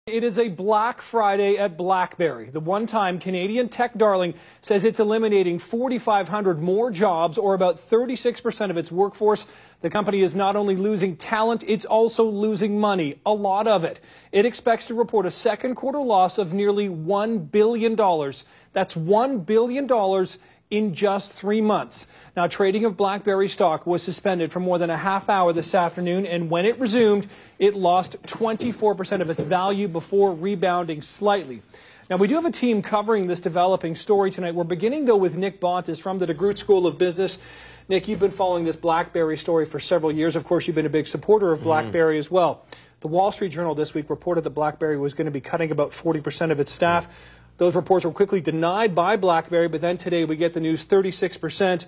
It is a Black Friday at BlackBerry. The one-time Canadian tech darling says it's eliminating 4,500 more jobs, or about 36% of its workforce. The company is not only losing talent, it's also losing money, a lot of it. It expects to report a second quarter loss of nearly $1 billion. That's $1 billion in just 3 months. Now, trading of BlackBerry stock was suspended for more than a half hour this afternoon, and when it resumed, it lost 24% of its value before rebounding slightly. Now, we do have a team covering this developing story tonight. We're beginning, though, with Nick Bontis from the DeGroote School of Business. Nick, you've been following this BlackBerry story for several years. Of course, you've been a big supporter of BlackBerry as well. The Wall Street Journal this week reported that BlackBerry was going to be cutting about 40% of its staff. Those reports were quickly denied by BlackBerry, but then today we get the news 36%.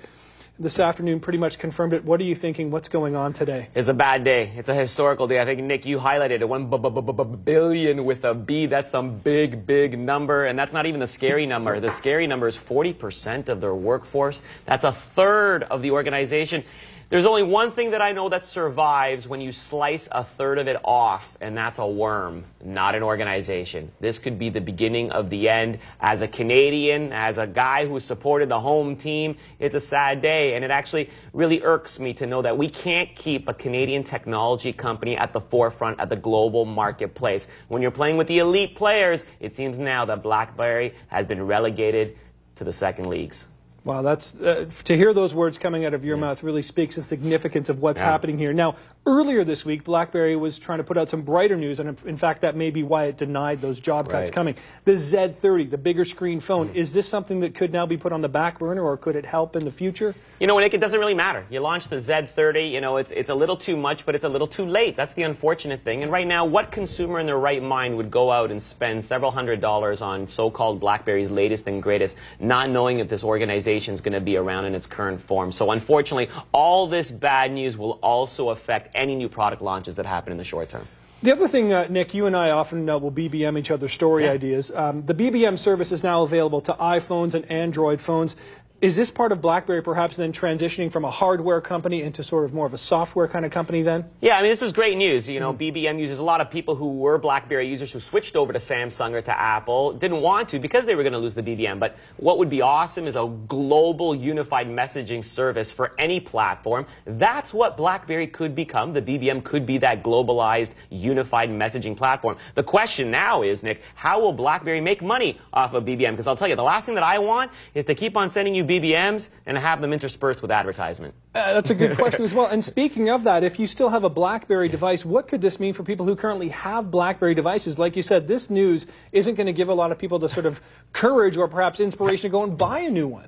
This afternoon pretty much confirmed it. What are you thinking? What's going on today? It's a bad day. It's a historical day. I think, Nick, you highlighted it. 1 billion with a B. That's some big number. And that's not even the scary number. The scary number is 40% of their workforce. That's a third of the organization. There's only one thing that I know that survives when you slice a third of it off, and that's a worm, not an organization. This could be the beginning of the end. As a Canadian, as a guy who supported the home team, it's a sad day, and it actually really irks me to know that we can't keep a Canadian technology company at the forefront of the global marketplace. When you're playing with the elite players, it seems now that BlackBerry has been relegated to the second leagues. Wow, that's to hear those words coming out of your mouth really speaks to the significance of what's happening here. Now, earlier this week, BlackBerry was trying to put out some brighter news, and in fact, that may be why it denied those job cuts coming. The Z30, the bigger screen phone, is this something that could now be put on the back burner, or could it help in the future? You know, Nick, it doesn't really matter. You launched the Z30, you know, it's a little too much, but it's a little too late. That's the unfortunate thing. And right now, what consumer in their right mind would go out and spend several $100s on so-called BlackBerry's latest and greatest, not knowing if this organization is going to be around in its current form? So unfortunately, all this bad news will also affect any new product launches that happen in the short term. The other thing, Nick, you and I often will BBM each other's story ideas. The BBM service is now available to iPhones and Android phones. Is this part of BlackBerry perhaps then transitioning from a hardware company into sort of more of a software kind of company then? Yeah, I mean, this is great news. You know, BBM users, a lot of people who were BlackBerry users who switched over to Samsung or to Apple didn't want to because they were going to lose the BBM. But what would be awesome is a global unified messaging service for any platform. That's what BlackBerry could become. The BBM could be that globalized unified messaging platform. The question now is, Nick, how will BlackBerry make money off of BBM? Because I'll tell you, the last thing that I want is to keep on sending you BBMs and have them interspersed with advertisement. That's a good question as well. And speaking of that, if you still have a BlackBerry device, what could this mean for people who currently have BlackBerry devices? Like you said, this news isn't going to give a lot of people the sort of courage or perhaps inspiration to go and buy a new one.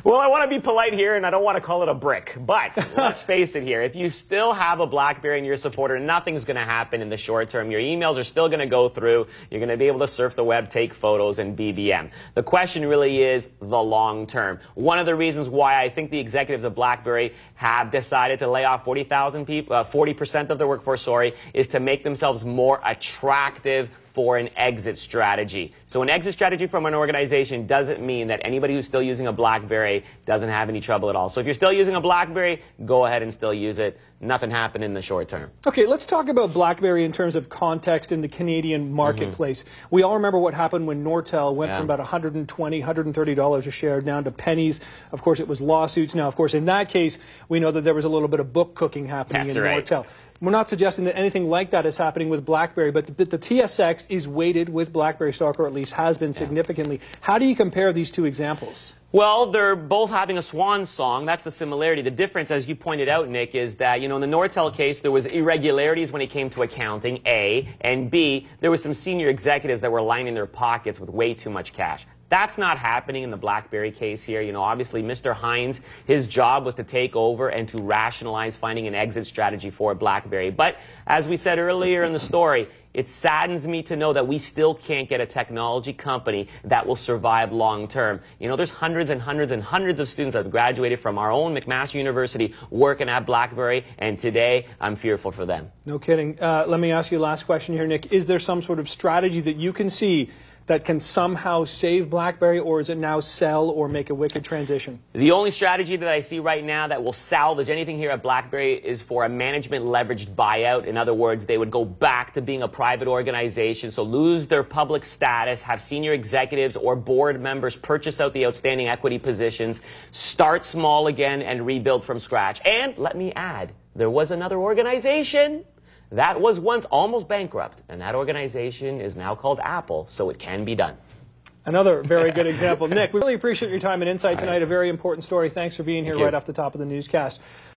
Well, I want to be polite here, and I don't want to call it a brick. But let's face it here. If you still have a BlackBerry and you're a supporter, nothing's going to happen in the short term. Your emails are still going to go through. You're going to be able to surf the web, take photos, and BBM. The question really is the long term. One of the reasons why I think the executives of BlackBerry have decided to lay off 40,000 people, 40% of their workforce, is to make themselves more attractive for an exit strategy. So an exit strategy from an organization doesn't mean that anybody who's still using a BlackBerry doesn't have any trouble at all. So if you're still using a BlackBerry, go ahead and still use it. Nothing happened in the short term. Okay, let's talk about BlackBerry in terms of context in the Canadian marketplace. We all remember what happened when Nortel went from about $120, $130 a share down to pennies. Of course, it was lawsuits. Now, of course, in that case, we know that there was a little bit of book cooking happening in Nortel. We're not suggesting that anything like that is happening with BlackBerry, but the TSX is weighted with BlackBerry stock, or at least has been significantly. How do you compare these two examples? Well, they're both having a swan song. That's the similarity. The difference, as you pointed out, Nick, is that, you know, in the Nortel case, there was irregularities when it came to accounting, A, and B, there were some senior executives that were lining their pockets with way too much cash. That's not happening in the BlackBerry case here. You know, obviously, Mr. Hines, his job was to take over and to rationalize finding an exit strategy for BlackBerry. But as we said earlier in the story, it saddens me to know that we still can't get a technology company that will survive long term. You know, there's hundreds and hundreds and hundreds of students that have graduated from our own McMaster University working at BlackBerry, and today I'm fearful for them. No kidding. Let me ask you a last question here, Nick. Is there some sort of strategy that you can see that can somehow save BlackBerry, or is it now sell or make a wicked transition? The only strategy that I see right now that will salvage anything here at BlackBerry is for a management leveraged buyout. In other words, they would go back to being a private organization, so lose their public status, have senior executives or board members purchase out the outstanding equity positions, start small again, and rebuild from scratch. And let me add, there was another organization that was once almost bankrupt, and that organization is now called Apple, so it can be done. Another very good example. Nick, we really appreciate your time and insight tonight. A very important story. Thanks for being here right off the top of the newscast.